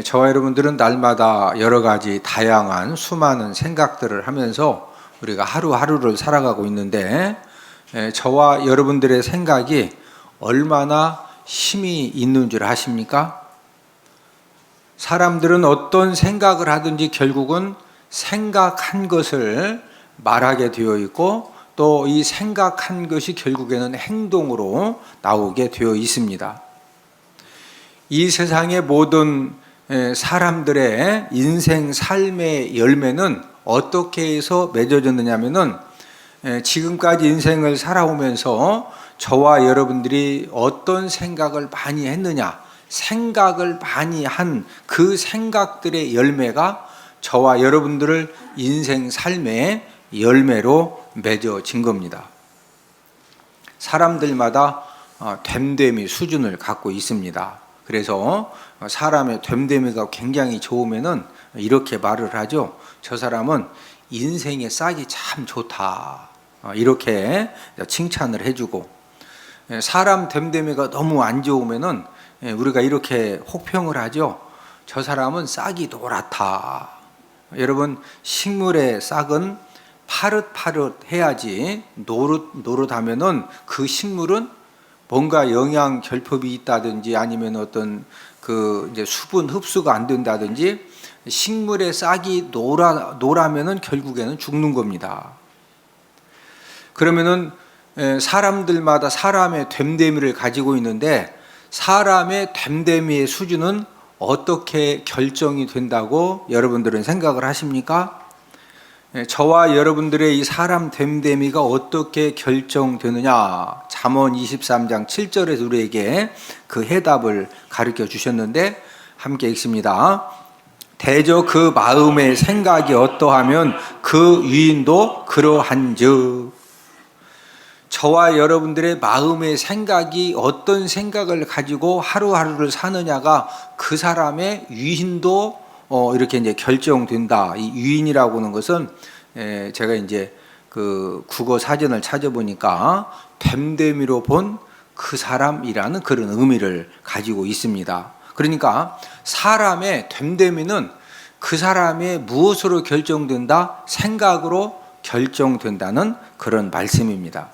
저와 여러분들은 날마다 여러 가지 다양한 수많은 생각들을 하면서 우리가 하루하루를 살아가고 있는데, 저와 여러분들의 생각이 얼마나 힘이 있는 줄 아십니까? 사람들은 어떤 생각을 하든지 결국은 생각한 것을 말하게 되어 있고, 또 이 생각한 것이 결국에는 행동으로 나오게 되어 있습니다. 이 세상의 모든 사람들의 인생 삶의 열매는 어떻게 해서 맺어졌느냐 하면은, 지금까지 인생을 살아오면서 저와 여러분들이 어떤 생각을 많이 했느냐, 생각을 많이 한 그 생각들의 열매가 저와 여러분들을 인생 삶의 열매로 맺어진 겁니다. 사람들마다 됨됨이 수준을 갖고 있습니다. 그래서 사람의 됨됨이가 굉장히 좋으면은 이렇게 말을 하죠. 저 사람은 인생의 싹이 참 좋다. 이렇게 칭찬을 해주고, 사람 됨됨이가 너무 안 좋으면은 우리가 이렇게 혹평을 하죠. 저 사람은 싹이 노랗다. 여러분, 식물의 싹은 파릇파릇해야지 노릇하면은 그 식물은 뭔가 영양 결핍이 있다든지 아니면 어떤 이제 수분 흡수가 안 된다든지 식물의 싹이 노라면은 결국에는 죽는 겁니다. 그러면은 사람들마다 사람의 됨됨이를 가지고 있는데, 사람의 됨됨이의 수준은 어떻게 결정이 된다고 여러분들은 생각을 하십니까? 저와 여러분들의 이 사람 됨됨이가 어떻게 결정되느냐, 잠언 23장 7절에서 우리에게 그 해답을 가르쳐 주셨는데, 함께 읽습니다. 대저 그 마음의 생각이 어떠하면 그 유인도 그러한즉. 저와 여러분들의 마음의 생각이 어떤 생각을 가지고 하루하루를 사느냐가 그 사람의 유인도 이렇게 이제 결정된다. 이 유인이라고 하는 것은 제가 이제 그 국어 사전을 찾아보니까 됨됨이로 본 그 사람이라는 그런 의미를 가지고 있습니다. 그러니까 사람의 됨됨이는 그 사람의 무엇으로 결정된다? 생각으로 결정된다는 그런 말씀입니다.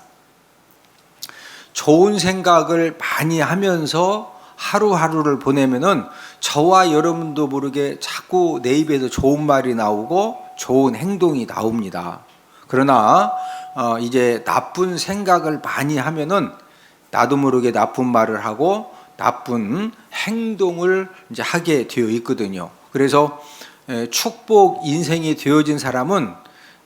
좋은 생각을 많이 하면서 하루하루를 보내면은 저와 여러분도 모르게 자꾸 내 입에서 좋은 말이 나오고 좋은 행동이 나옵니다. 그러나 이제 나쁜 생각을 많이 하면은 나도 모르게 나쁜 말을 하고 나쁜 행동을 이제 하게 되어 있거든요. 그래서 축복 인생이 되어진 사람은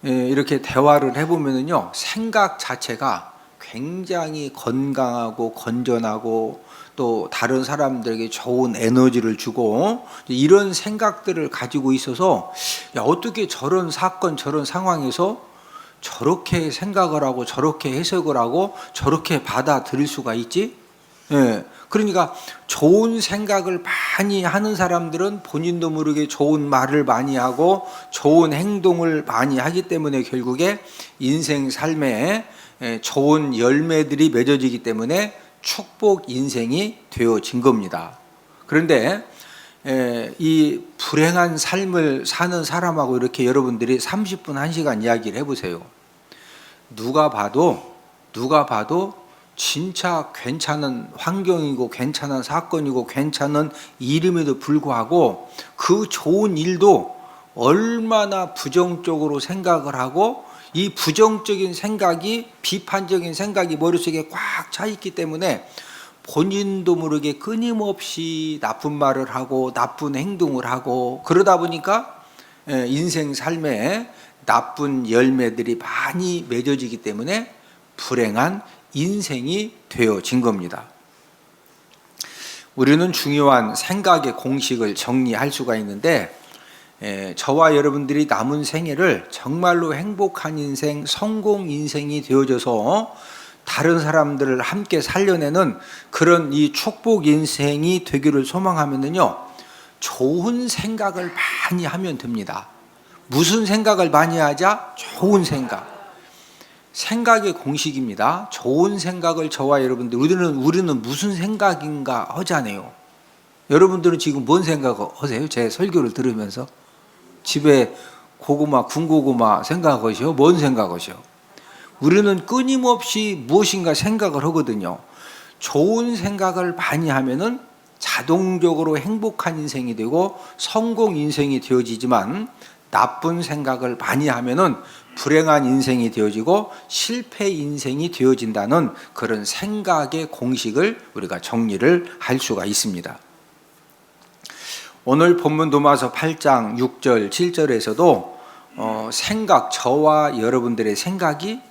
이렇게 대화를 해보면은요, 생각 자체가 굉장히 건강하고 건전하고 또 다른 사람들에게 좋은 에너지를 주고, 이런 생각들을 가지고 있어서 야, 어떻게 저런 사건 저런 상황에서 저렇게 생각을 하고 저렇게 해석을 하고 저렇게 받아들일 수가 있지? 그러니까 좋은 생각을 많이 하는 사람들은 본인도 모르게 좋은 말을 많이 하고 좋은 행동을 많이 하기 때문에 결국에 인생 삶에 좋은 열매들이 맺어지기 때문에 축복 인생이 되어진 겁니다. 그런데 이 불행한 삶을 사는 사람하고 이렇게 여러분들이 30분 1시간 이야기를 해보세요. 누가 봐도 진짜 괜찮은 환경이고 괜찮은 사건이고 괜찮은 일임에도 불구하고 그 좋은 일도 얼마나 부정적으로 생각을 하고, 이 부정적인 생각이, 비판적인 생각이 머릿속에 꽉 차 있기 때문에 본인도 모르게 끊임없이 나쁜 말을 하고 나쁜 행동을 하고, 그러다 보니까 인생 삶에 나쁜 열매들이 많이 맺어지기 때문에 불행한 인생이 되어진 겁니다. 우리는 중요한 생각의 공식을 정리할 수가 있는데, 저와 여러분들이 남은 생애를 정말로 행복한 인생, 성공 인생이 되어져서 다른 사람들을 함께 살려내는 그런 이 축복 인생이 되기를 소망하면은요, 좋은 생각을 많이 하면 됩니다. 무슨 생각을 많이 하자? 좋은 생각. 생각의 공식입니다. 좋은 생각을 저와 여러분들, 우리는 무슨 생각인가 하잖아요. 여러분들은 지금 뭔 생각하세요? 제 설교를 들으면서 집에 고구마, 군고구마 생각하시오? 뭔 생각하시오? 우리는 끊임없이 무엇인가 생각을 하거든요. 좋은 생각을 많이 하면은 자동적으로 행복한 인생이 되고 성공 인생이 되어지지만, 나쁜 생각을 많이 하면은 불행한 인생이 되어지고 실패 인생이 되어진다는 그런 생각의 공식을 우리가 정리를 할 수가 있습니다. 오늘 본문 로마서 8장 6절 7절에서도 생각, 저와 여러분들의 생각이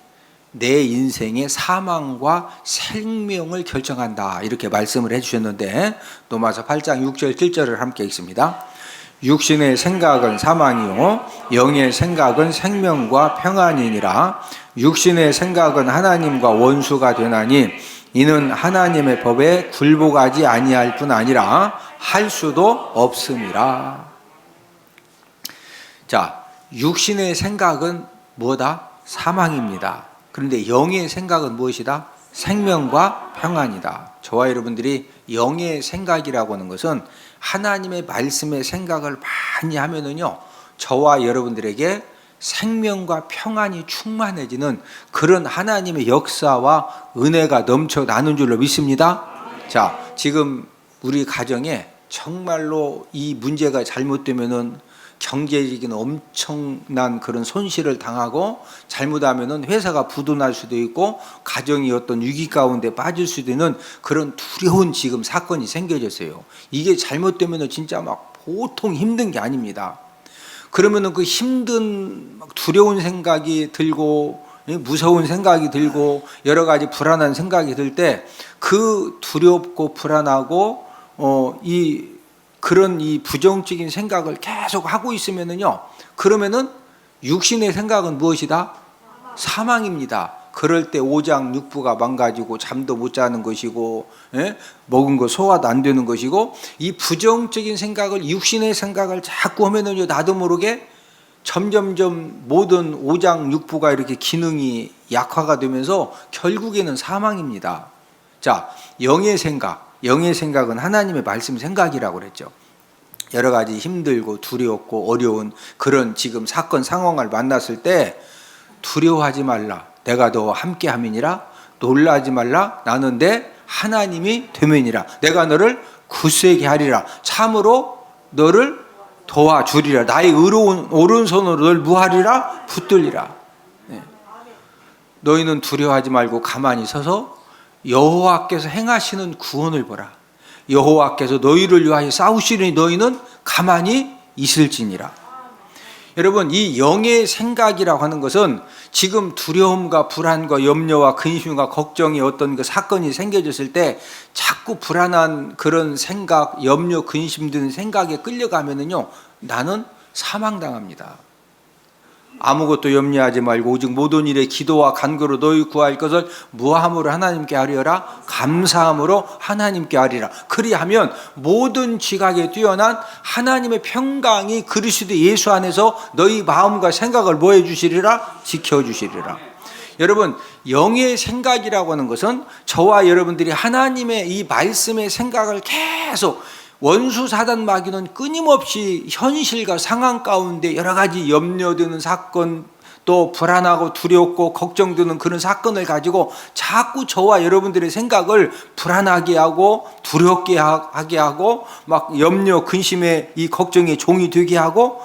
내 인생의 사망과 생명을 결정한다, 이렇게 말씀을 해주셨는데, 로마서 8장 6절 7절을 함께 읽습니다. 육신의 생각은 사망이요 영의 생각은 생명과 평안이니라. 육신의 생각은 하나님과 원수가 되나니 이는 하나님의 법에 굴복하지 아니할 뿐 아니라 할 수도 없음이라. 자, 육신의 생각은 뭐다? 사망입니다. 그런데 영의 생각은 무엇이다? 생명과 평안이다. 저와 여러분들이 영의 생각이라고 하는 것은 하나님의 말씀의 생각을 많이 하면은요, 저와 여러분들에게 생명과 평안이 충만해지는 그런 하나님의 역사와 은혜가 넘쳐나는 줄로 믿습니다. 자, 지금 우리 가정에 정말로 이 문제가 잘못되면은 경제적인 엄청난 그런 손실을 당하고, 잘못하면은 회사가 부도날 수도 있고 가정이 어떤 위기 가운데 빠질 수도 있는 그런 두려운 지금 사건이 생겨졌어요. 이게 잘못되면은 진짜 막 보통 힘든 게 아닙니다. 그러면은 그 힘든 두려운 생각이 들고 무서운 생각이 들고 여러 가지 불안한 생각이 들 때, 그 두렵고 불안하고 그런 이 부정적인 생각을 계속 하고 있으면은요, 그러면은 육신의 생각은 무엇이다? 사망입니다. 그럴 때 오장육부가 망가지고 잠도 못 자는 것이고, 먹은 거 소화도 안 되는 것이고, 이 부정적인 생각을, 육신의 생각을 자꾸 하면은요, 나도 모르게 점점점 모든 오장육부가 이렇게 기능이 약화가 되면서 결국에는 사망입니다. 자, 영의 생각은 하나님의 말씀 생각이라고 그랬죠. 여러 가지 힘들고 두렵고 어려운 그런 지금 사건 상황을 만났을 때 두려워하지 말라, 내가 너와 함께 함이니라. 놀라지 말라, 나는 내 하나님이 되면이라. 내가 너를 굳세게 하리라. 참으로 너를 도와주리라. 나의 의로운 오른손으로 널 무하리라, 붙들리라. 너희는 두려워하지 말고 가만히 서서 여호와께서 행하시는 구원을 보라. 여호와께서 너희를 위하여 싸우시리니 너희는 가만히 있을지니라. 여러분, 이 영의 생각이라고 하는 것은 지금 두려움과 불안과 염려와 근심과 걱정이 어떤 그 사건이 생겨졌을 때 자꾸 불안한 그런 생각, 염려, 근심 드는 생각에 끌려가면은요, 나는 사망당합니다. 아무것도 염려하지 말고 오직 모든 일에 기도와 간구로 너희 구할 것을 무함으로 하나님께 아뢰어라. 감사함으로 하나님께 아뢰라. 그리하면 모든 지각에 뛰어난 하나님의 평강이 그리스도 예수 안에서 너희 마음과 생각을 뭐 해주시리라? 지켜주시리라. 여러분, 영의 생각이라고 하는 것은 저와 여러분들이 하나님의 이 말씀의 생각을 계속, 원수 사단 마귀는 끊임없이 현실과 상황 가운데 여러 가지 염려되는 사건, 또 불안하고 두렵고 걱정되는 그런 사건을 가지고 자꾸 저와 여러분들의 생각을 불안하게 하고 두렵게 하게 하고 막 염려, 근심의 이 걱정의 종이 되게 하고,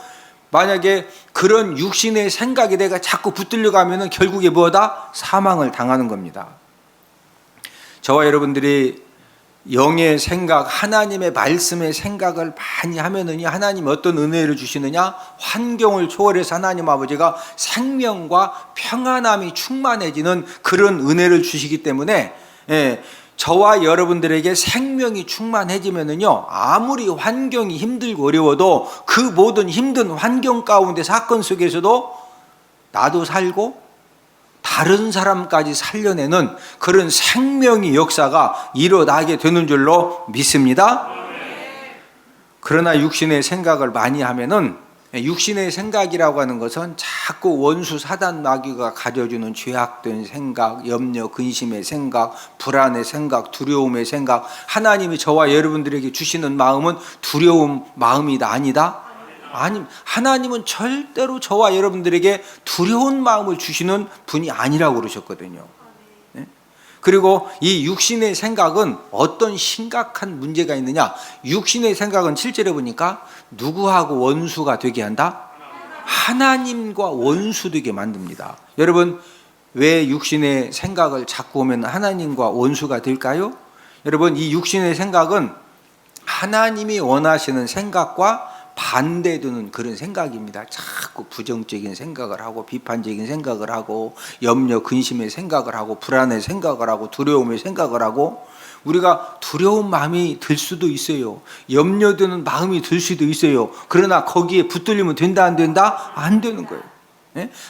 만약에 그런 육신의 생각에 내가 자꾸 붙들려 가면은 결국에 뭐다? 사망을 당하는 겁니다. 저와 여러분들이 영의 생각, 하나님의 말씀의 생각을 많이 하면은요, 하나님 어떤 은혜를 주시느냐? 환경을 초월해서 하나님 아버지가 생명과 평안함이 충만해지는 그런 은혜를 주시기 때문에, 저와 여러분들에게 생명이 충만해지면은요, 아무리 환경이 힘들고 어려워도 그 모든 힘든 환경 가운데 사건 속에서도 나도 살고 다른 사람까지 살려내는 그런 생명의 역사가 일어나게 되는 줄로 믿습니다. 그러나 육신의 생각을 많이 하면은 육신의 생각이라고 하는 것은 자꾸 원수 사단 마귀가 가져주는 죄악된 생각, 염려, 근심의 생각, 불안의 생각, 두려움의 생각. 하나님이 저와 여러분들에게 주시는 마음은 두려움 마음이다 아니다? 아니, 하나님은 절대로 저와 여러분들에게 두려운 마음을 주시는 분이 아니라고 그러셨거든요. 그리고 이 육신의 생각은 어떤 심각한 문제가 있느냐? 육신의 생각은 실제로 보니까 누구하고 원수가 되게 한다? 하나님과 원수 되게 만듭니다. 여러분, 왜 육신의 생각을 자꾸 오면 하나님과 원수가 될까요? 여러분, 이 육신의 생각은 하나님이 원하시는 생각과 반대되는 그런 생각입니다. 자꾸 부정적인 생각을 하고 비판적인 생각을 하고 염려 근심의 생각을 하고 불안의 생각을 하고 두려움의 생각을 하고, 우리가 두려운 마음이 들 수도 있어요. 염려되는 마음이 들 수도 있어요. 그러나 거기에 붙들리면 된다 안 된다? 안 되는 거예요.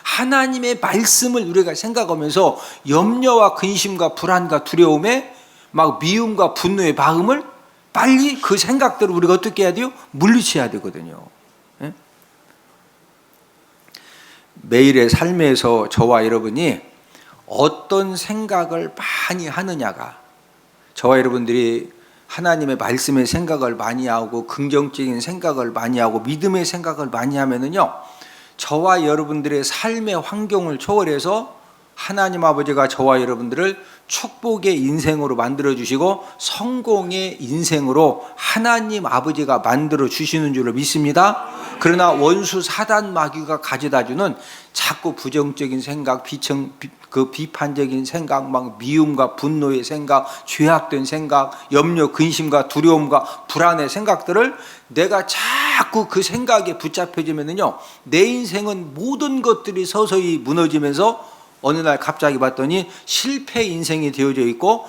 하나님의 말씀을 우리가 생각하면서 염려와 근심과 불안과 두려움에 막 미움과 분노의 마음을 빨리 그 생각들을 우리가 어떻게 해야 돼요? 물리쳐야 되거든요. 매일의 삶에서 저와 여러분이 어떤 생각을 많이 하느냐가, 저와 여러분들이 하나님의 말씀의 생각을 많이 하고 긍정적인 생각을 많이 하고 믿음의 생각을 많이 하면은요, 저와 여러분들의 삶의 환경을 초월해서 하나님 아버지가 저와 여러분들을 축복의 인생으로 만들어 주시고 성공의 인생으로 하나님 아버지가 만들어 주시는 줄로 믿습니다. 그러나 원수 사단 마귀가 가져다 주는 자꾸 부정적인 생각, 비판적인 생각, 막 미움과 분노의 생각, 죄악된 생각, 염려, 근심과 두려움과 불안의 생각들을 내가 자꾸 그 생각에 붙잡혀지면은요, 내 인생은 모든 것들이 서서히 무너지면서 어느 날 갑자기 봤더니 실패 인생이 되어져 있고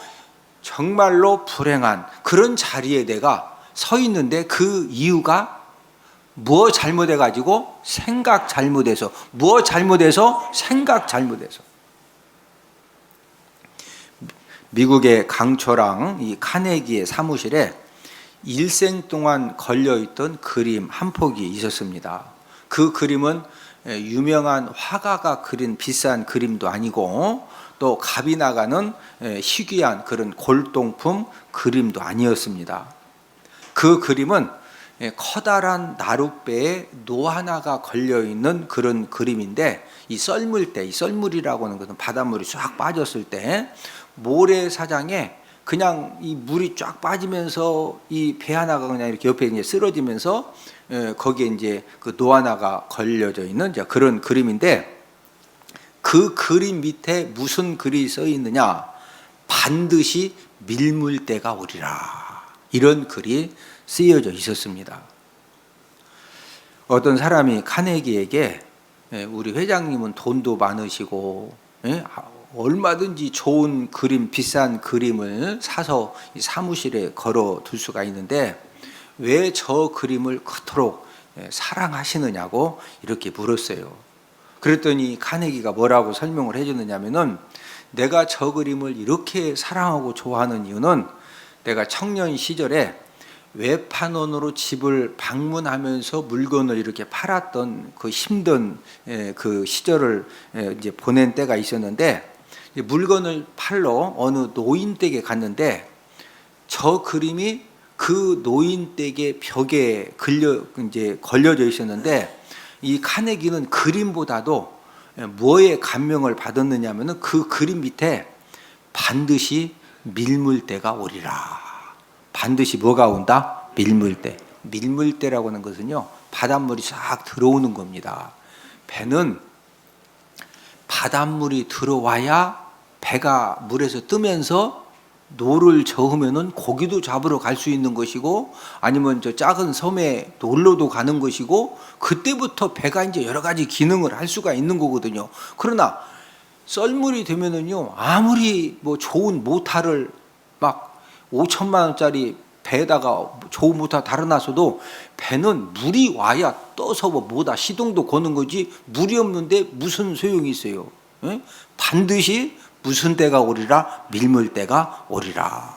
정말로 불행한 그런 자리에 내가 서 있는데, 그 이유가 뭐 잘못해가지고? 생각 잘못해서. 뭐 잘못해서? 생각 잘못해서. 미국의 강초랑 이 카네기의 사무실에 일생 동안 걸려있던 그림 한 폭이 있었습니다. 그 그림은 유명한 화가가 그린 비싼 그림도 아니고 또 값이 나가는 희귀한 그런 골동품 그림도 아니었습니다. 그 그림은 커다란 나룻배에 노 하나가 걸려있는 그런 그림인데, 이 썰물 때, 이 썰물이라고 하는 것은 바닷물이 쫙 빠졌을 때 모래사장에 그냥 이 물이 쫙 빠지면서 이 배 하나가 그냥 이렇게 옆에 이제 쓰러지면서 거기에 이제 그 노 하나가 걸려져 있는 그런 그림인데, 그 그림 밑에 무슨 글이 써 있느냐? 반드시 밀물 때가 오리라. 이런 글이 쓰여져 있었습니다. 어떤 사람이 카네기에게 우리 회장님은 돈도 많으시고 얼마든지 좋은 그림, 비싼 그림을 사서 사무실에 걸어 둘 수가 있는데 왜 저 그림을 그토록 사랑하시느냐고 이렇게 물었어요. 그랬더니 카네기가 뭐라고 설명을 해주느냐면은, 내가 저 그림을 이렇게 사랑하고 좋아하는 이유는 내가 청년 시절에 외판원으로 집을 방문하면서 물건을 이렇게 팔았던 그 힘든 그 시절을 이제 보낸 때가 있었는데, 물건을 팔러 어느 노인 댁에 갔는데 저 그림이 그 노인 댁의 벽에 걸려져 있었는데, 이 카네기는 그림보다도 뭐에 감명을 받았느냐면은 그 그림 밑에 반드시 밀물때가 오리라. 반드시 뭐가 온다? 밀물때. 밀물때라고 하는 것은요, 바닷물이 싹 들어오는 겁니다. 배는 바닷물이 들어와야 배가 물에서 뜨면서 노를 저으면은 고기도 잡으러 갈 수 있는 것이고, 아니면 저 작은 섬에 놀러도 가는 것이고, 그때부터 배가 이제 여러 가지 기능을 할 수가 있는 거거든요. 그러나 썰물이 되면은요, 아무리 뭐 좋은 모터를 막 5천만 원짜리 배에다가 좋은 모터 달아놨어도 배는 물이 와야 떠서 뭐다 시동도 거는 거지, 물이 없는데 무슨 소용이 있어요? 반드시 무슨 때가 오리라? 밀물 때가 오리라.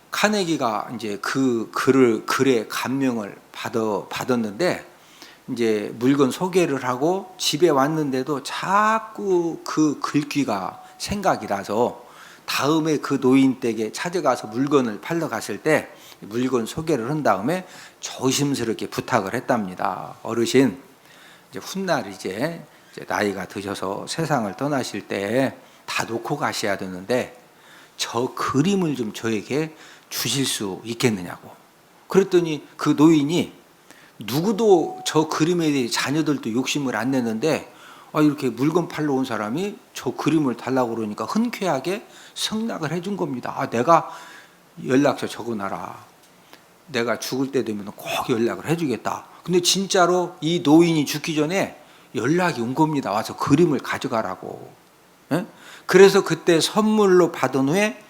카네기가 이제 그 글에 감명을 받았는데, 이제 물건 소개를 하고 집에 왔는데도 자꾸 그 글귀가 생각이 나서 다음에 그 노인 댁에 찾아가서 물건을 팔러 갔을 때 물건 소개를 한 다음에 조심스럽게 부탁을 했답니다. 어르신, 이제 훗날 이제 나이가 드셔서 세상을 떠나실 때 다 놓고 가셔야 되는데 저 그림을 좀 저에게 주실 수 있겠느냐고. 그랬더니 그 노인이 누구도 저 그림에 대해 자녀들도 욕심을 안 내는데 이렇게 물건 팔러 온 사람이 저 그림을 달라고 그러니까 흔쾌하게 승낙을 해준 겁니다. 내가 연락처 적어놔라. 내가 죽을 때 되면 꼭 연락을 해주겠다. 근데 진짜로 이 노인이 죽기 전에 연락이 온 겁니다. 와서 그림을 가져가라고. 예? 그래서 그때 선물로 받은 후에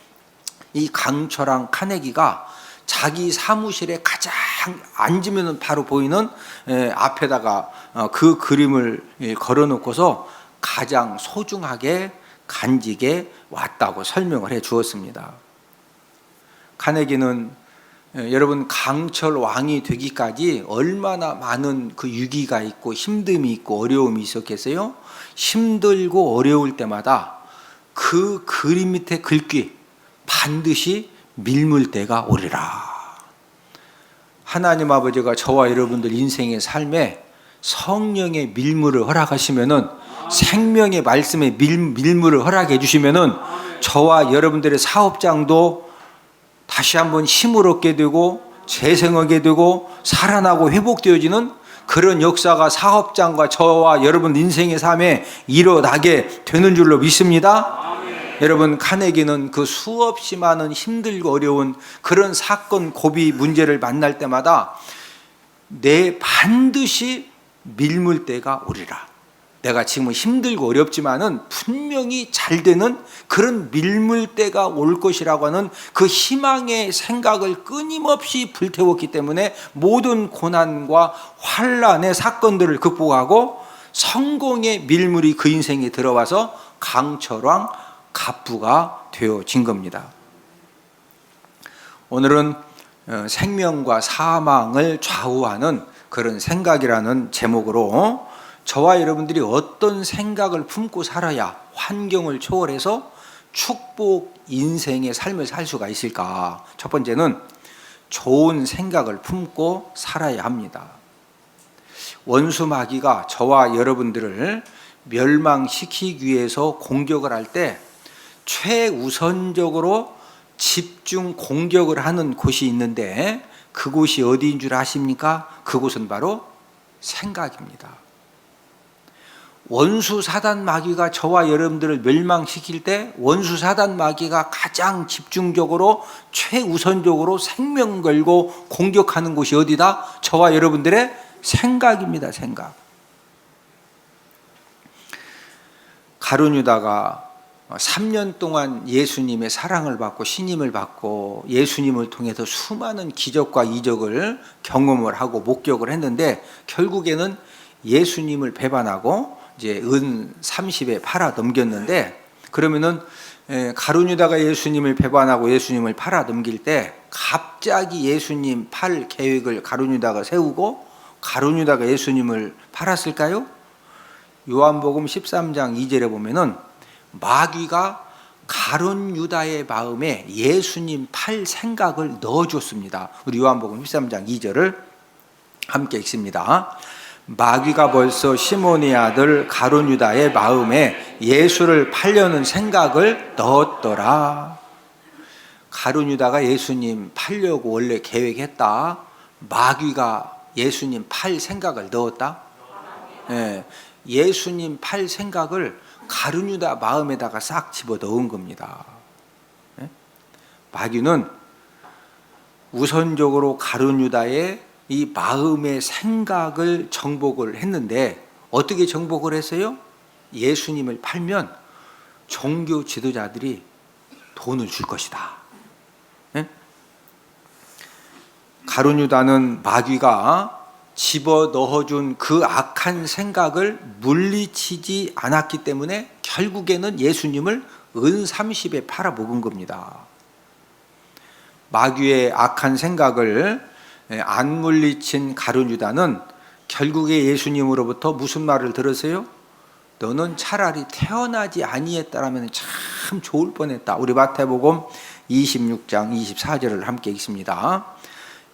이 강철왕 카네기가 자기 사무실에 가장 앉으면 바로 보이는 앞에다가 그 그림을 걸어놓고서 가장 소중하게 간직해 왔다고 설명을 해 주었습니다. 카네기는 여러분 강철 왕이 되기까지 얼마나 많은 그 위기가 있고 힘듦이 있고 어려움이 있었겠어요? 힘들고 어려울 때마다 그 그림 밑에 글귀 반드시 밀물 때가 오리라. 하나님 아버지가 저와 여러분들 인생의 삶에 성령의 밀물을 허락하시면은 생명의 말씀에 밀물을 허락해 주시면은 저와 여러분들의 사업장도 다시 한번 힘을 얻게 되고 재생하게 되고 살아나고 회복되어지는 그런 역사가 사업장과 저와 여러분 인생의 삶에 일어나게 되는 줄로 믿습니다. 여러분, 카네기는 그 수없이 많은 힘들고 어려운 그런 사건 고비 문제를 만날 때마다 내 반드시 밀물 때가 오리라. 내가 지금은 힘들고 어렵지만은 분명히 잘 되는 그런 밀물 때가 올 것이라고 하는 그 희망의 생각을 끊임없이 불태웠기 때문에 모든 고난과 환난의 사건들을 극복하고 성공의 밀물이 그 인생에 들어와서 강철왕 갑부가 되어진 겁니다. 오늘은 생명과 사망을 좌우하는 그런 생각이라는 제목으로 저와 여러분들이 어떤 생각을 품고 살아야 환경을 초월해서 축복 인생의 삶을 살 수가 있을까? 첫 번째는 좋은 생각을 품고 살아야 합니다. 원수 마귀가 저와 여러분들을 멸망시키기 위해서 공격을 할 때 최우선적으로 집중 공격을 하는 곳이 있는데 그곳이 어디인 줄 아십니까? 그곳은 바로 생각입니다. 원수 사단 마귀가 저와 여러분들을 멸망시킬 때 원수 사단 마귀가 가장 집중적으로 최우선적으로 생명 걸고 공격하는 곳이 어디다? 저와 여러분들의 생각입니다. 생각. 가룟 유다가 3년 동안 예수님의 사랑을 받고 신임을 받고 예수님을 통해서 수많은 기적과 이적을 경험을 하고 목격을 했는데 결국에는 예수님을 배반하고 이제 은 30에 팔아 넘겼는데, 그러면은 가룟 유다가 예수님을 배반하고 예수님을 팔아 넘길 때 갑자기 예수님 팔 계획을 가룟 유다가 세우고 가룟 유다가 예수님을 팔았을까요? 요한복음 13장 2절에 보면은 마귀가 가룟 유다의 마음에 예수님 팔 생각을 넣어줬습니다. 우리 요한복음 13장 2절을 함께 읽습니다. 마귀가 벌써 시몬의 아들 가룟 유다의 마음에 예수를 팔려는 생각을 넣었더라. 가룟 유다가 예수님 팔려고 원래 계획했다. 마귀가 예수님 팔 생각을 넣었다. 예수님 팔 생각을 가룟 유다 마음에다가 싹 집어 넣은 겁니다. 마귀는 우선적으로 가룟 유다의 이 마음의 생각을 정복을 했는데 어떻게 정복을 했어요? 예수님을 팔면 종교 지도자들이 돈을 줄 것이다. 가룟 유다는 마귀가 집어 넣어준 그 악한 생각을 물리치지 않았기 때문에 결국에는 예수님을 은 30에 팔아먹은 겁니다. 마귀의 악한 생각을 안 물리친 가룟 유다는 결국에 예수님으로부터 무슨 말을 들었어요? 너는 차라리 태어나지 아니했다라면 참 좋을 뻔했다. 우리 마태복음 26장 24절을 함께 읽습니다.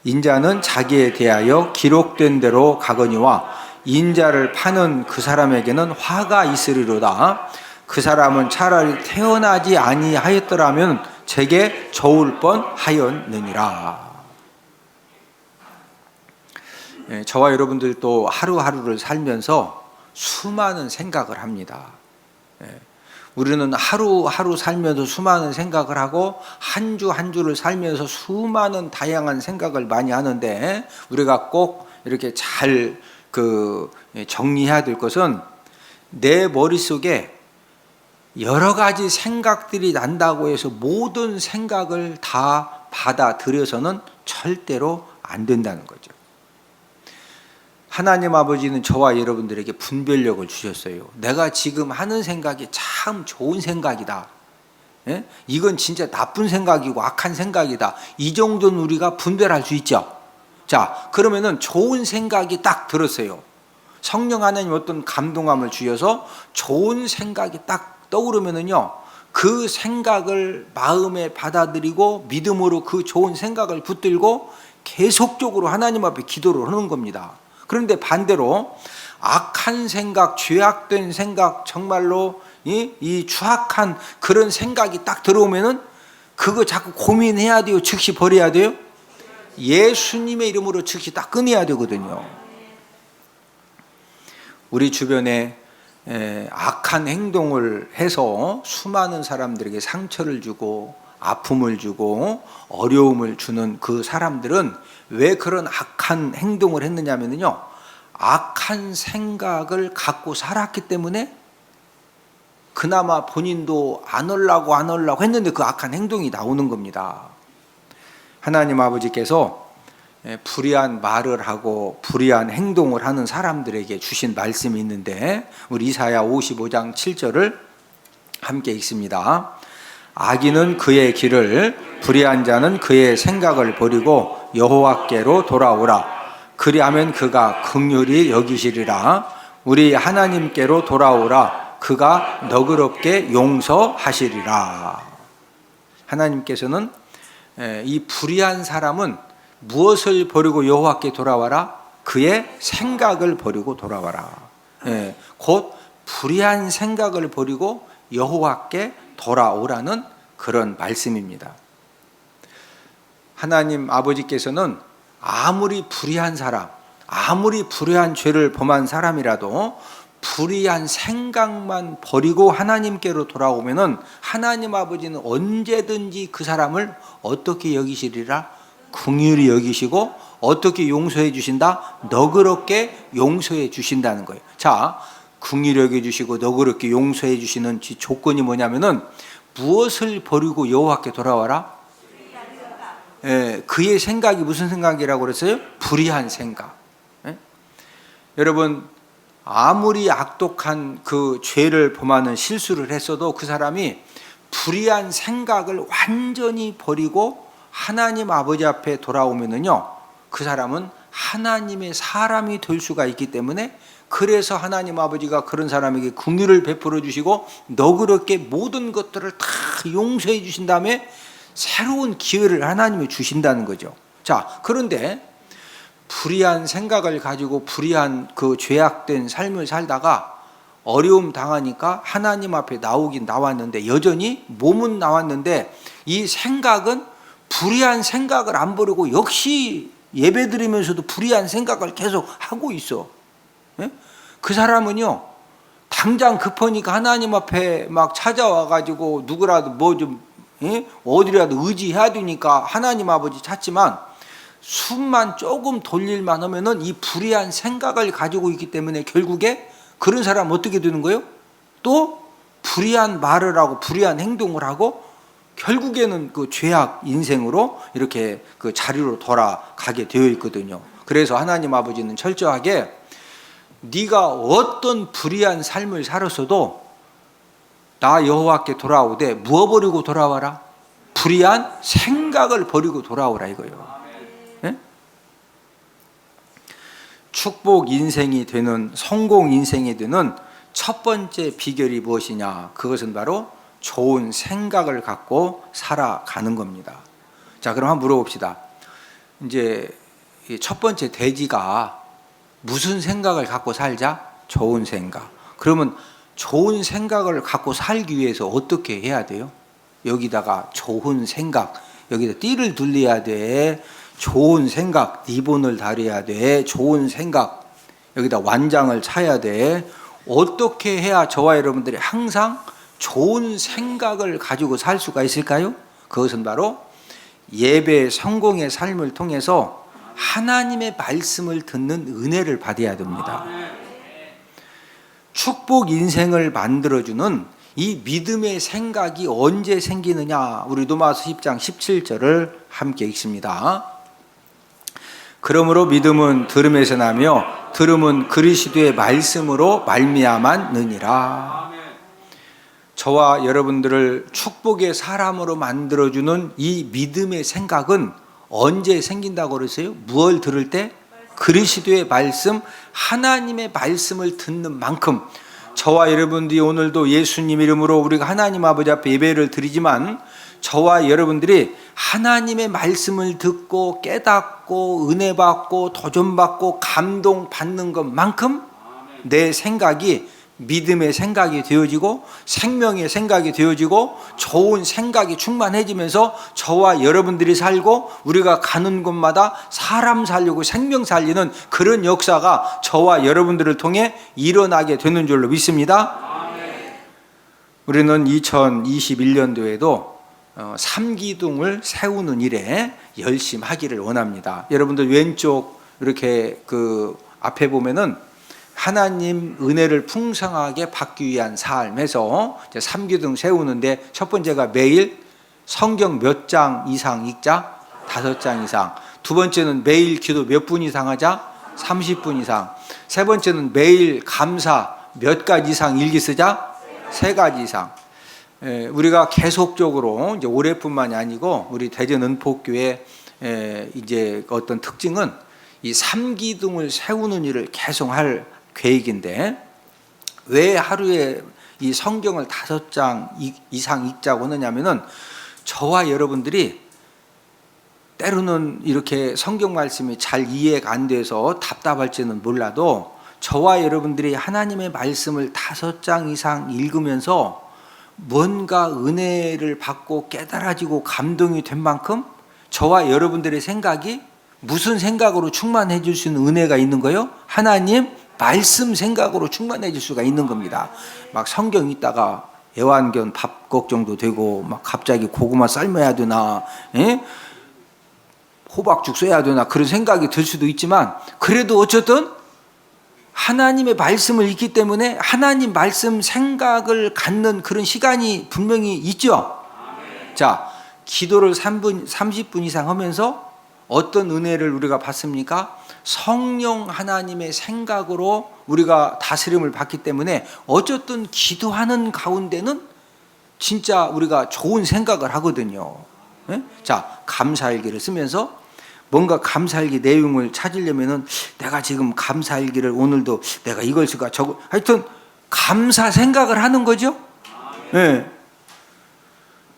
인자는 자기에 대하여 기록된 대로 가거니와 인자를 파는 그 사람에게는 화가 있으리로다. 그 사람은 차라리 태어나지 아니하였더라면 제게 좋을 뻔하였느니라. 저와 여러분들도 하루하루를 살면서 수많은 생각을 합니다. 우리는 하루하루 살면서 수많은 생각을 하고 한 주 한 주를 살면서 수많은 다양한 생각을 많이 하는데, 우리가 꼭 이렇게 잘 정리해야 될 것은, 내 머릿속에 여러 가지 생각들이 난다고 해서 모든 생각을 다 받아들여서는 절대로 안 된다는 거죠. 하나님 아버지는 저와 여러분들에게 분별력을 주셨어요. 내가 지금 하는 생각이 참 좋은 생각이다. 이건 진짜 나쁜 생각이고 악한 생각이다. 이 정도는 우리가 분별할 수 있죠. 자, 그러면은 좋은 생각이 딱 들었어요. 성령 하나님 어떤 감동함을 주셔서 좋은 생각이 딱 떠오르면은요, 그 생각을 마음에 받아들이고 믿음으로 그 좋은 생각을 붙들고 계속적으로 하나님 앞에 기도를 하는 겁니다. 그런데 반대로 악한 생각, 죄악된 생각, 정말로 이 추악한 그런 생각이 딱 들어오면은 그거 자꾸 고민해야 돼요? 즉시 버려야 돼요? 예수님의 이름으로 즉시 딱 끊어야 되거든요. 우리 주변에 악한 행동을 해서 수많은 사람들에게 상처를 주고 아픔을 주고 어려움을 주는 그 사람들은 왜 그런 악한 행동을 했느냐면요, 악한 생각을 갖고 살았기 때문에 그나마 본인도 안 하려고 했는데 그 악한 행동이 나오는 겁니다. 하나님 아버지께서 불의한 말을 하고 불의한 행동을 하는 사람들에게 주신 말씀이 있는데, 우리 이사야 55장 7절을 함께 읽습니다. 악인은 그의 길을, 불의한 자는 그의 생각을 버리고 여호와께로 돌아오라. 그리하면 그가 긍휼히 여기시리라. 우리 하나님께로 돌아오라. 그가 너그럽게 용서하시리라. 하나님께서는 이 불의한 사람은 무엇을 버리고 여호와께 돌아와라? 그의 생각을 버리고 돌아와라. 곧 불의한 생각을 버리고 여호와께 돌아오라는 그런 말씀입니다. 하나님 아버지께서는 아무리 불의한 사람, 아무리 불의한 죄를 범한 사람이라도 불의한 생각만 버리고 하나님께로 돌아오면은 하나님 아버지는 언제든지 그 사람을 어떻게 여기시리라? 긍휼히 여기시고 어떻게 용서해 주신다? 너그럽게 용서해 주신다는 거예요. 자, 긍휼히 여겨 주시고 너그럽게 용서해 주시는 조건이 뭐냐면은 무엇을 버리고 여호와께 돌아와라? 그의 생각이 무슨 생각이라고 그랬어요? 불의한 생각. 여러분, 아무리 악독한 그 죄를 범하는 실수를 했어도 그 사람이 불의한 생각을 완전히 버리고 하나님 아버지 앞에 돌아오면은요, 그 사람은 하나님의 사람이 될 수가 있기 때문에, 그래서 하나님 아버지가 그런 사람에게 긍휼을 베풀어 주시고 너그럽게 모든 것들을 다 용서해 주신 다음에 새로운 기회를 하나님이 주신다는 거죠. 자, 그런데 불의한 생각을 가지고 불의한 그 죄악된 삶을 살다가 어려움 당하니까 하나님 앞에 나오긴 나왔는데, 여전히 몸은 나왔는데 이 생각은 불의한 생각을 안 버리고 역시 예배드리면서도 불의한 생각을 계속 하고 있어. 그 사람은요, 당장 급하니까 하나님 앞에 막 찾아와 가지고 누구라도 뭐 좀 어디라도 의지해야 되니까 하나님 아버지 찾지만, 숨만 조금 돌릴만 하면은 이 불의한 생각을 가지고 있기 때문에 결국에 그런 사람 어떻게 되는 거예요? 또 불의한 말을 하고 불의한 행동을 하고 결국에는 그 죄악 인생으로 이렇게 그 자리로 돌아가게 되어 있거든요. 그래서 하나님 아버지는 철저하게 네가 어떤 불의한 삶을 살았어도 나 여호와께 돌아오되 무엇 버리고 돌아와라? 불의한 생각을 버리고 돌아오라 이거예요. 네? 축복 인생이 되는, 성공 인생이 되는 첫 번째 비결이 무엇이냐? 그것은 바로 좋은 생각을 갖고 살아가는 겁니다. 자, 그럼 한번 물어봅시다. 이제 첫 번째 돼지가 무슨 생각을 갖고 살자? 좋은 생각. 그러면 좋은 생각을 갖고 살기 위해서 어떻게 해야 돼요? 여기다가 좋은 생각, 여기다 띠를 둘러야 돼. 좋은 생각, 리본을 달아야 돼. 좋은 생각, 여기다 완장을 차야 돼. 어떻게 해야 저와 여러분들이 항상 좋은 생각을 가지고 살 수가 있을까요? 그것은 바로 예배 성공의 삶을 통해서 하나님의 말씀을 듣는 은혜를 받아야 됩니다. 축복 인생을 만들어주는 이 믿음의 생각이 언제 생기느냐? 우리 로마서 10장 17절을 함께 읽습니다. 그러므로 믿음은 들음에서 나며 들음은 그리스도의 말씀으로 말미암았느니라. 저와 여러분들을 축복의 사람으로 만들어주는 이 믿음의 생각은 언제 생긴다고 그러세요? 무엇을 들을 때? 그리스도의 말씀, 하나님의 말씀을 듣는 만큼. 저와 여러분들이 오늘도 예수님 이름으로 우리가 하나님 아버지 앞에 예배를 드리지만 저와 여러분들이 하나님의 말씀을 듣고 깨닫고 은혜 받고 도전 받고 감동 받는 것만큼 내 생각이 믿음의 생각이 되어지고 생명의 생각이 되어지고 좋은 생각이 충만해지면서 저와 여러분들이 살고 우리가 가는 곳마다 사람 살리고 생명 살리는 그런 역사가 저와 여러분들을 통해 일어나게 되는 줄로 믿습니다. 우리는 2021년도에도 3기둥을 세우는 일에 열심히 하기를 원합니다. 여러분들 왼쪽 이렇게 그 앞에 보면은 하나님 은혜를 풍성하게 받기 위한 삶에서 3기둥 세우는데 첫 번째가 매일 성경 몇 장 이상 읽자? 5장 이상. 두 번째는 매일 기도 몇 분 이상 하자? 30분 이상. 세 번째는 매일 감사 몇 가지 이상 일기 쓰자? 3가지 이상. 우리가 계속적으로 이제 올해뿐만이 아니고 우리 대전 은폭교회 이제 어떤 특징은 이 3기둥을 세우는 일을 계속 할 계획인데 왜 하루에 이 성경을 5장 이상 읽자고 하느냐면은 저와 여러분들이 때로는 이렇게 성경 말씀이 잘 이해가 안 돼서 답답할지는 몰라도 저와 여러분들이 하나님의 말씀을 5장 이상 읽으면서 뭔가 은혜를 받고 깨달아지고 감동이 된 만큼 저와 여러분들의 생각이 무슨 생각으로 충만해질 수 있는 은혜가 있는 거예요? 하나님 말씀 생각으로 충만해질 수가 있는 겁니다. 막 성경 읽다가 애완견 밥 걱정도 되고 막 갑자기 고구마 삶아야 되나 호박죽 써야 되나 그런 생각이 들 수도 있지만 그래도 어쨌든 하나님의 말씀을 읽기 때문에 하나님 말씀 생각을 갖는 그런 시간이 분명히 있죠. 자, 기도를 30분 이상 하면서 어떤 은혜를 우리가 받습니까? 성령 하나님의 생각으로 우리가 다스림을 받기 때문에 어쨌든 기도하는 가운데는 진짜 우리가 좋은 생각을 하거든요. 자, 감사일기를 쓰면서 뭔가 감사일기 내용을 찾으려면은 내가 지금 감사일기를 오늘도 내가 이걸 쓸까 저거 하여튼 감사 생각을 하는 거죠.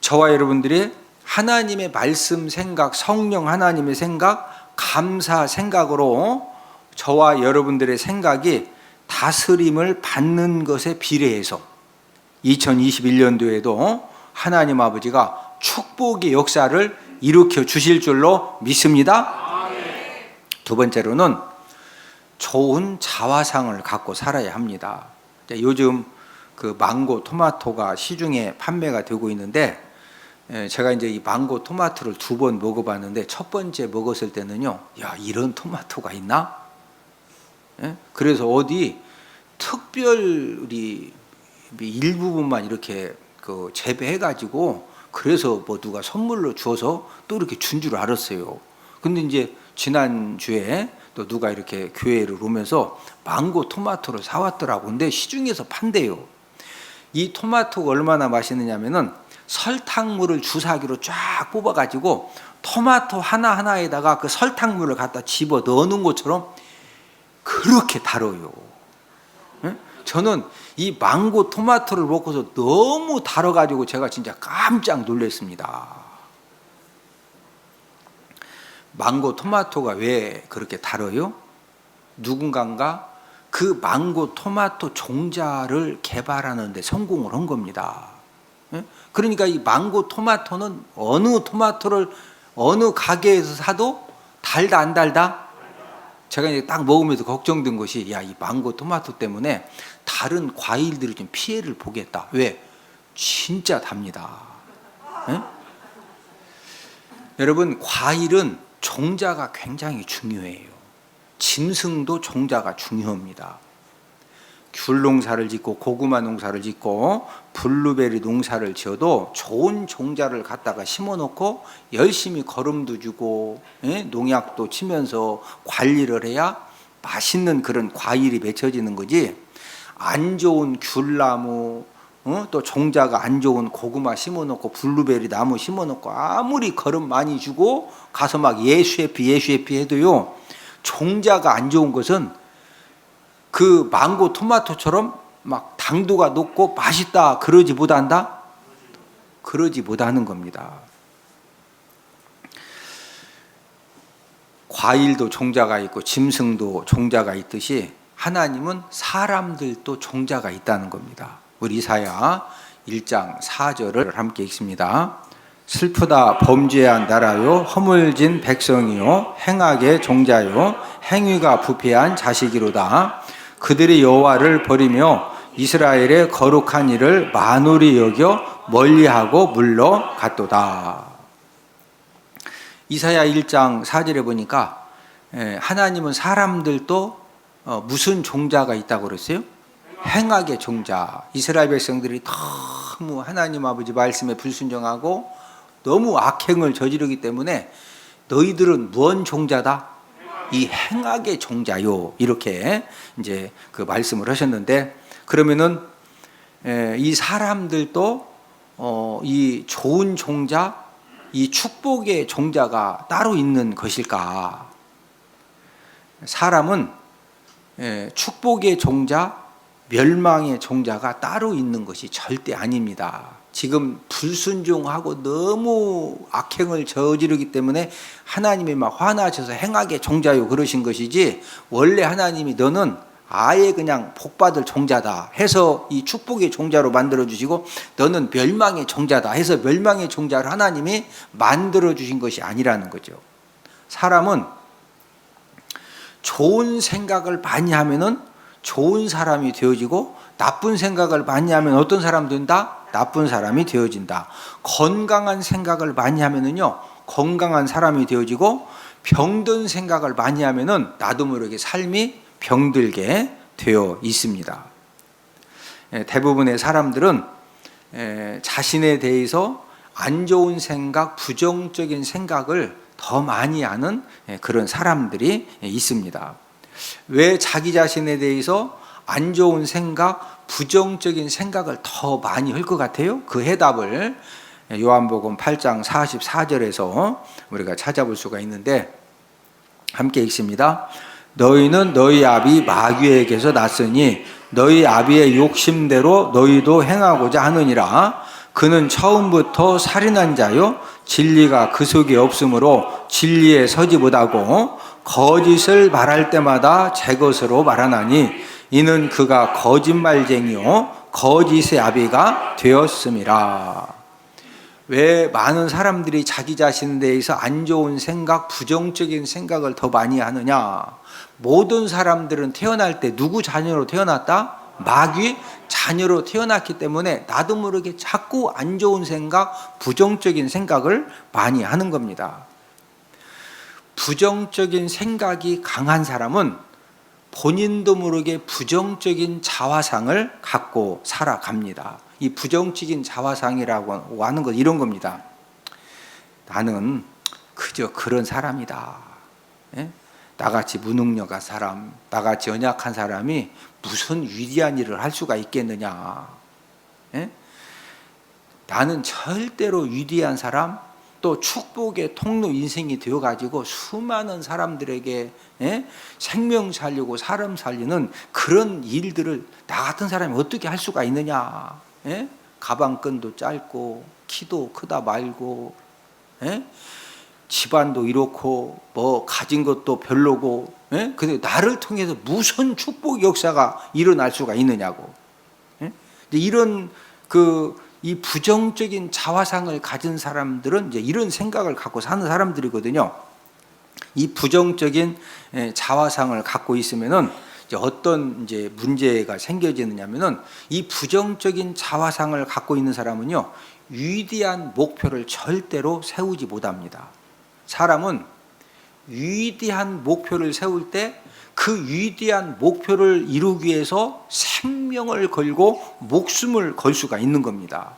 저와 여러분들이 하나님의 말씀 생각, 성령 하나님의 생각, 감사 생각으로 저와 여러분들의 생각이 다스림을 받는 것에 비례해서 2021년도에도 하나님 아버지가 축복의 역사를 일으켜 주실 줄로 믿습니다. 두 번째로는 좋은 자화상을 갖고 살아야 합니다. 요즘 그 망고 토마토가 시중에 판매가 되고 있는데 제가 이제 이 망고 토마토를 2번 먹어봤는데 첫 번째 먹었을 때는요, 야 이런 토마토가 있나? 그래서 어디 특별히 일부분만 이렇게 그 재배해가지고 그래서 뭐 누가 선물로 주어서 또 이렇게 준 줄 알았어요. 근데 이제 지난주에 또 누가 이렇게 교회를 오면서 망고 토마토를 사왔더라고. 근데 시중에서 판대요. 이 토마토가 얼마나 맛있느냐면은 설탕물을 주사기로 쫙 뽑아가지고 토마토 하나하나에다가 그 설탕물을 갖다 집어 넣는 것처럼 그렇게 달아요. 예? 저는 이 망고 토마토를 먹고서 너무 달아가지고 제가 진짜 깜짝 놀랐습니다. 망고 토마토가 왜 그렇게 달아요? 누군가가 그 망고 토마토 종자를 개발하는 데 성공을 한 겁니다. 예? 그러니까 이 망고 토마토는 어느 토마토를 어느 가게에서 사도 달다 안 달다? 제가 이제 딱 먹으면서 걱정된 것이, 야, 이 망고 토마토 때문에 다른 과일들이 좀 피해를 보겠다. 왜? 진짜 답니다. 예? 여러분, 과일은 종자가 굉장히 중요해요. 짐승도 종자가 중요합니다. 귤 농사를 짓고 고구마 농사를 짓고 블루베리 농사를 지어도 좋은 종자를 갖다가 심어놓고 열심히 거름도 주고 농약도 치면서 관리를 해야 맛있는 그런 과일이 맺혀지는 거지. 안 좋은 귤나무 또 종자가 안 좋은 고구마 심어놓고 블루베리 나무 심어놓고 아무리 거름 많이 주고 가서 막 예수해피 해도요, 종자가 안 좋은 것은 그 망고 토마토처럼 막 당도가 높고 맛있다 그러지 못한다? 그러지 못하는 겁니다. 과일도 종자가 있고 짐승도 종자가 있듯이 하나님은 사람들도 종자가 있다는 겁니다. 우리 이사야 1장 4절을 함께 읽습니다. 슬프다 범죄한 나라요, 허물진 백성이요, 행악의 종자요, 행위가 부패한 자식이로다. 그들이 여호와를 버리며 이스라엘의 거룩한 일을 만홀히 여겨 멀리하고 물러갔도다. 이사야 1장 4절에 보니까 하나님은 사람들도 무슨 종자가 있다고 그랬어요? 행악의 종자. 이스라엘 백성들이 너무 하나님 아버지 말씀에 불순종하고 너무 악행을 저지르기 때문에 너희들은 무언 종자다? 이 행악의 종자요. 이렇게 이제 그 말씀을 하셨는데, 그러면은 이 사람들도 이 좋은 종자, 이 축복의 종자가 따로 있는 것일까? 사람은 축복의 종자, 멸망의 종자가 따로 있는 것이 절대 아닙니다. 지금 불순종하고 너무 악행을 저지르기 때문에 하나님이 막 화나셔서 행악의 종자요 그러신 것이지, 원래 하나님이 너는 아예 그냥 복받을 종자다 해서 이 축복의 종자로 만들어 주시고, 너는 멸망의 종자다 해서 멸망의 종자를 하나님이 만들어 주신 것이 아니라는 거죠. 사람은 좋은 생각을 많이 하면은 좋은 사람이 되어지고, 나쁜 생각을 많이 하면 어떤 사람 된다? 나쁜 사람이 되어진다. 건강한 생각을 많이 하면은요, 건강한 사람이 되어지고, 병든 생각을 많이 하면은 나도 모르게 삶이 병들게 되어 있습니다. 대부분의 사람들은 자신에 대해서 안 좋은 생각, 부정적인 생각을 더 많이 하는 그런 사람들이 있습니다. 왜 자기 자신에 대해서 안 좋은 생각, 부정적인 생각을 더 많이 할 것 같아요? 그 해답을 요한복음 8장 44절에서 우리가 찾아볼 수가 있는데, 함께 읽습니다. 너희는 너희 아비 마귀에게서 났으니 너희 아비의 욕심대로 너희도 행하고자 하느니라. 그는 처음부터 살인한 자요, 진리가 그 속에 없으므로 진리에 서지 못하고 거짓을 말할 때마다 제 것으로 말하나니 이는 그가 거짓말쟁이요 거짓의 아비가 되었음이라. 왜 많은 사람들이 자기 자신에 대해서 안 좋은 생각, 부정적인 생각을 더 많이 하느냐? 모든 사람들은 태어날 때 누구 자녀로 태어났다? 마귀 자녀로 태어났기 때문에 나도 모르게 자꾸 안 좋은 생각, 부정적인 생각을 많이 하는 겁니다. 부정적인 생각이 강한 사람은 본인도 모르게 부정적인 자화상을 갖고 살아갑니다. 이 부정적인 자화상이라고 하는 건 이런 겁니다. 나는 그저 그런 사람이다. 나같이 무능력한 사람, 나같이 연약한 사람이 무슨 위대한 일을 할 수가 있겠느냐. 나는 절대로 위대한 사람, 또 축복의 통로 인생이 되어가지고 수많은 사람들에게 생명 살리고 사람 살리는 그런 일들을 나 같은 사람이 어떻게 할 수가 있느냐. 가방끈도 짧고 키도 크다 말고 집안도 이렇고 뭐 가진 것도 별로고 근데 나를 통해서 무슨 축복 역사가 일어날 수가 있느냐고. 이런 이 부정적인 자화상을 가진 사람들은 이제 이런 생각을 갖고 사는 사람들이거든요. 이 부정적인 자화상을 갖고 있으면은 이제 어떤 이제 문제가 생겨지느냐면은 이 부정적인 자화상을 갖고 있는 사람은요, 위대한 목표를 절대로 세우지 못합니다. 사람은 위대한 목표를 세울 때 그 위대한 목표를 이루기 위해서 생명을 걸고 목숨을 걸 수가 있는 겁니다.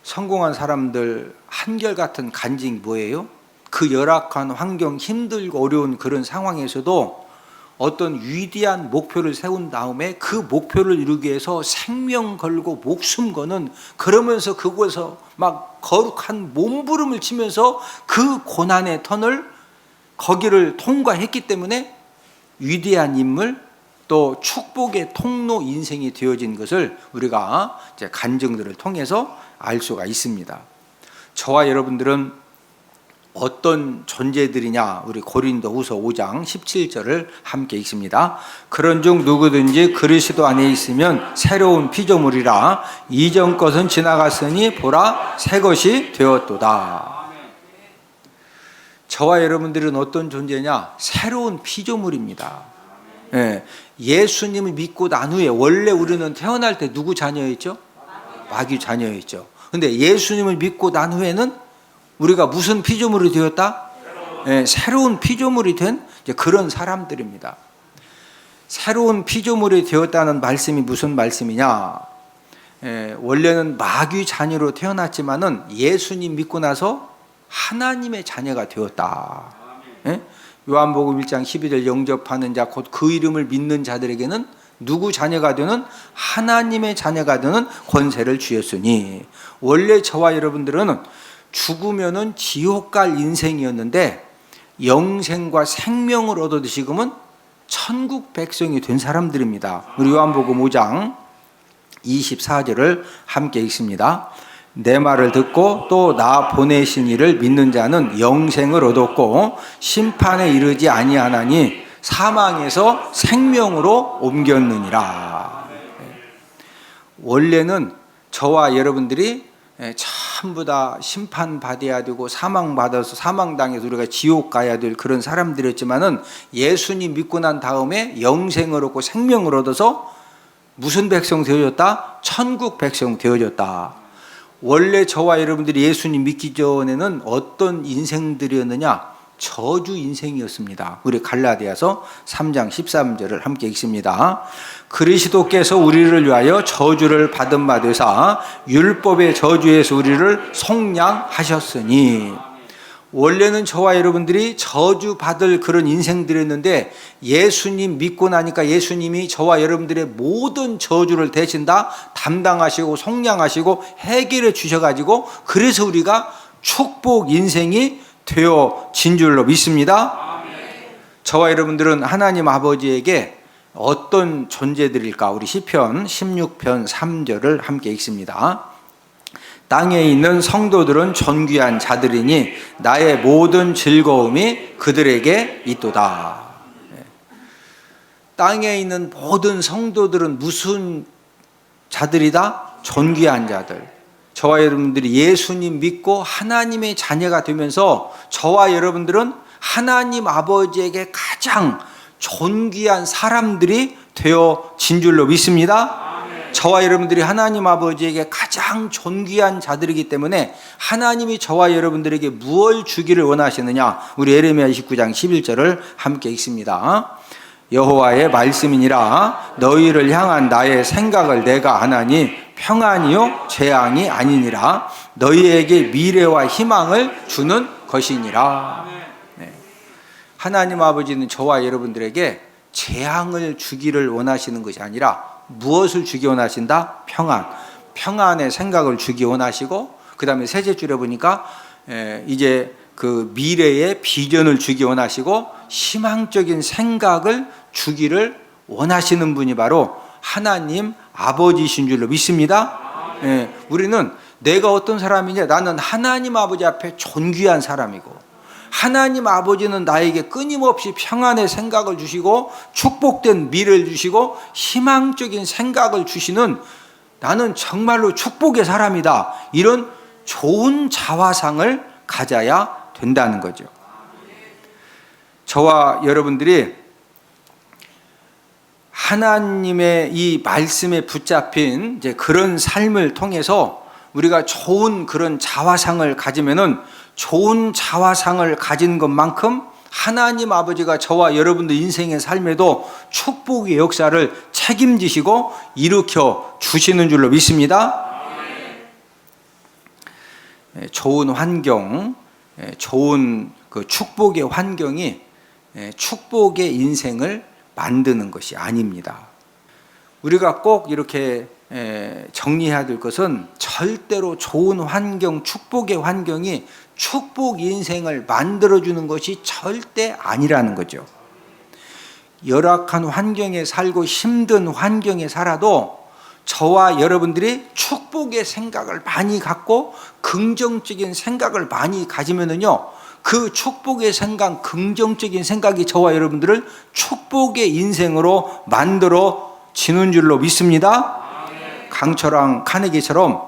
성공한 사람들 한결같은 간증이 뭐예요? 그 열악한 환경, 힘들고 어려운 그런 상황에서도 어떤 위대한 목표를 세운 다음에 그 목표를 이루기 위해서 생명 걸고 목숨 거는, 그러면서 그곳에서 막 거룩한 몸부림을 치면서 그 고난의 터널 거기를 통과했기 때문에 위대한 인물, 또 축복의 통로 인생이 되어진 것을 우리가 이제 간증들을 통해서 알 수가 있습니다. 저와 여러분들은 어떤 존재들이냐? 우리 고린도후서 5장 17절을 함께 읽습니다. 그런즉 누구든지 그리스도 안에 있으면 새로운 피조물이라, 이전 것은 지나갔으니 보라 새 것이 되었도다. 저와 여러분들은 어떤 존재냐? 새로운 피조물입니다. 예수님을 믿고 난 후에 원래 우리는 태어날 때 누구 자녀였죠? 마귀 자녀였죠. 근데 예수님을 믿고 난 후에는 우리가 무슨 피조물이 되었다? 새로운 피조물이 된 그런 사람들입니다. 새로운 피조물이 되었다는 말씀이 무슨 말씀이냐? 원래는 마귀 자녀로 태어났지만은 예수님 믿고 나서 하나님의 자녀가 되었다. 요한복음 1장 12절 영접하는 자 곧 그 이름을 믿는 자들에게는 누구 자녀가 되는? 하나님의 자녀가 되는 권세를 주셨으니. 원래 저와 여러분들은 죽으면은 지옥 갈 인생이었는데 영생과 생명을 얻어 지금은 천국 백성이 된 사람들입니다. 우리 요한복음 5장 24절을 함께 읽습니다. 내 말을 듣고 또 나 보내신 이를 믿는 자는 영생을 얻었고 심판에 이르지 아니하나니 사망에서 생명으로 옮겼느니라. 원래는 저와 여러분들이 전부 다 심판받아야 되고 사망받아서 사망당해서 우리가 지옥 가야 될 그런 사람들이었지만은 예수님 믿고 난 다음에 영생을 얻고 생명을 얻어서 무슨 백성 되어졌다? 천국 백성 되어졌다. 원래 저와 여러분들이 예수님 믿기 전에는 어떤 인생들이었느냐? 저주 인생이었습니다. 우리 갈라디아서 3장 13절을 함께 읽습니다. 그리스도께서 우리를 위하여 저주를 받은 바 되사 율법의 저주에서 우리를 속량하셨으니. 원래는 저와 여러분들이 저주받을 그런 인생들이었는데 예수님 믿고 나니까 예수님이 저와 여러분들의 모든 저주를 대신 다 담당하시고 속량하시고 해결해 주셔가지고 그래서 우리가 축복 인생이 되어진 줄로 믿습니다. 저와 여러분들은 하나님 아버지에게 어떤 존재들일까? 우리 시편 16편 3절을 함께 읽습니다. 땅에 있는 성도들은 존귀한 자들이니 나의 모든 즐거움이 그들에게 있도다. 땅에 있는 모든 성도들은 무슨 자들이다? 존귀한 자들. 저와 여러분들이 예수님 믿고 하나님의 자녀가 되면서 저와 여러분들은 하나님 아버지에게 가장 존귀한 사람들이 되어진 줄로 믿습니다. 저와 여러분들이 하나님 아버지에게 가장 존귀한 자들이기 때문에 하나님이 저와 여러분들에게 무엇을 주기를 원하시느냐? 우리 예레미야 29장 11절을 함께 읽습니다. 여호와의 말씀이니라 너희를 향한 나의 생각을 내가 아나니 평안이요 재앙이 아니니라 너희에게 미래와 희망을 주는 것이니라. 네. 하나님 아버지는 저와 여러분들에게 재앙을 주기를 원하시는 것이 아니라 무엇을 주기 원하신다? 평안. 평안의 생각을 주기 원하시고 그다음에 셋째 줄에 보니까 이제 그 미래의 비전을 주기 원하시고 희망적인 생각을 주기를 원하시는 분이 바로 하나님 아버지신 줄로 믿습니다. 우리는 내가 어떤 사람이냐, 나는 하나님 아버지 앞에 존귀한 사람이고 하나님 아버지는 나에게 끊임없이 평안의 생각을 주시고 축복된 미래를 주시고 희망적인 생각을 주시는, 나는 정말로 축복의 사람이다, 이런 좋은 자화상을 가져야 된다는 거죠. 저와 여러분들이 하나님의 이 말씀에 붙잡힌 이제 그런 삶을 통해서 우리가 좋은 그런 자화상을 가지면은, 좋은 자화상을 가진 것만큼 하나님 아버지가 저와 여러분들 인생의 삶에도 축복의 역사를 책임지시고 일으켜 주시는 줄로 믿습니다. 좋은 환경, 좋은 그 축복의 환경이 축복의 인생을 만드는 것이 아닙니다. 우리가 꼭 이렇게 정리해야 될 것은, 절대로 좋은 환경, 축복의 환경이 축복 인생을 만들어주는 것이 절대 아니라는 거죠. 열악한 환경에 살고 힘든 환경에 살아도 저와 여러분들이 축복의 생각을 많이 갖고 긍정적인 생각을 많이 가지면은요, 그 축복의 생각, 긍정적인 생각이 저와 여러분들을 축복의 인생으로 만들어지는 줄로 믿습니다. 강철왕 카네기처럼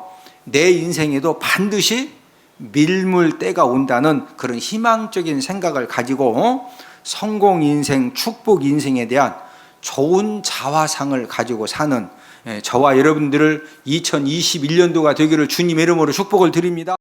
내 인생에도 반드시 밀물 때가 온다는 그런 희망적인 생각을 가지고 성공 인생, 축복 인생에 대한 좋은 자화상을 가지고 사는 저와 여러분들을 2021년도가 되기를 주님의 이름으로 축복을 드립니다.